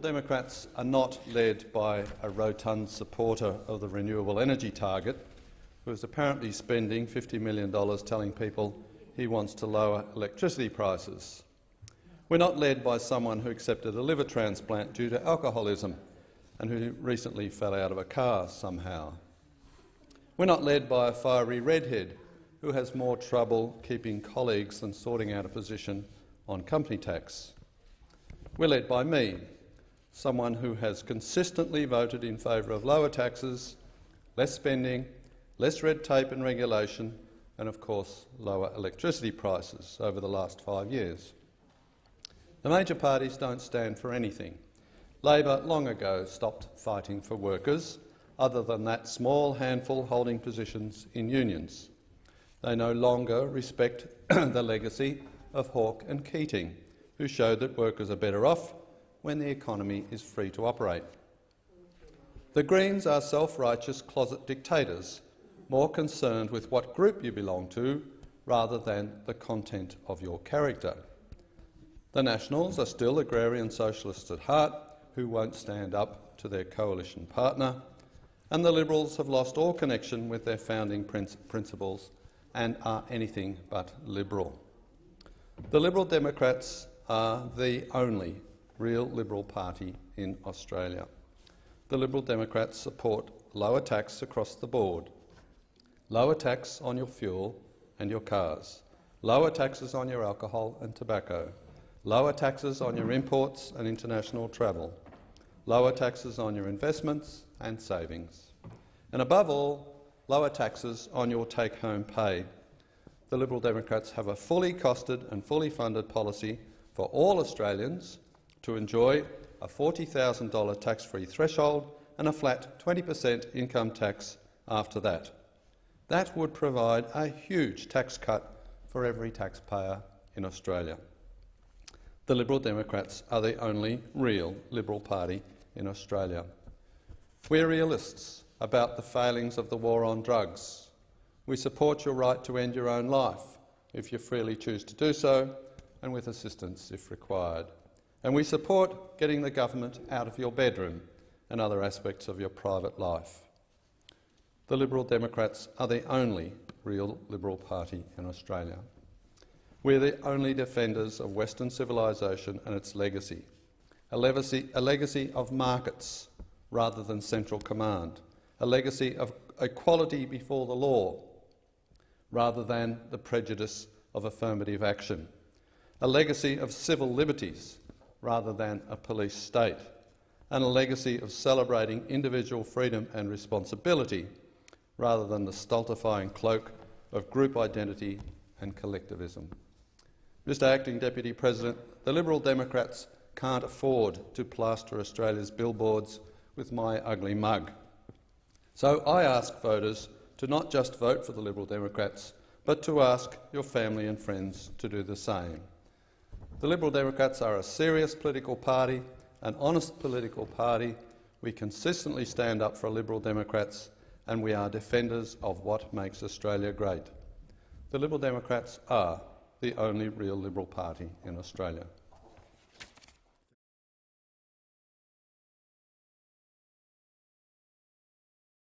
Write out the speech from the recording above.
Democrats are not led by a rotund supporter of the renewable energy target who is apparently spending $50 million telling people he wants to lower electricity prices. We're not led by someone who accepted a liver transplant due to alcoholism and who recently fell out of a car somehow. We're not led by a fiery redhead who has more trouble keeping colleagues than sorting out a position on company tax. We're led by me, someone who has consistently voted in favour of lower taxes, less spending, less red tape and regulation, and of course lower electricity prices over the last 5 years. The major parties don't stand for anything. Labor long ago stopped fighting for workers, other than that small handful holding positions in unions. They no longer respect the legacy of Hawke and Keating, who showed that workers are better off when the economy is free to operate. The Greens are self-righteous closet dictators, more concerned with what group you belong to rather than the content of your character. The Nationals are still agrarian socialists at heart who won't stand up to their coalition partner, and the Liberals have lost all connection with their founding principles and are anything but liberal. The Liberal Democrats are the only real Liberal party in Australia. The Liberal Democrats support lower tax across the board, lower tax on your fuel and your cars, lower taxes on your alcohol and tobacco, lower taxes on your imports and international travel, lower taxes on your investments and savings, and above all, lower taxes on your take-home pay. The Liberal Democrats have a fully costed and fully funded policy for all Australians to enjoy a $40,000 tax-free threshold and a flat 20% income tax after that. That would provide a huge tax cut for every taxpayer in Australia. The Liberal Democrats are the only real Liberal party in Australia. We're realists about the failings of the war on drugs. We support your right to end your own life if you freely choose to do so, and with assistance if required. And we support getting the government out of your bedroom and other aspects of your private life. The Liberal Democrats are the only real Liberal party in Australia. We're the only defenders of Western civilisation and its legacy, a legacy of markets rather than central command, a legacy of equality before the law rather than the prejudice of affirmative action, a legacy of civil liberties rather than a police state, and a legacy of celebrating individual freedom and responsibility rather than the stultifying cloak of group identity and collectivism. Mr Acting Deputy President, the Liberal Democrats can't afford to plaster Australia's billboards with my ugly mug. So I ask voters to not just vote for the Liberal Democrats, but to ask your family and friends to do the same. The Liberal Democrats are a serious political party, an honest political party. We consistently stand up for Liberal Democrats, and we are defenders of what makes Australia great. The Liberal Democrats are the only real Liberal party in Australia.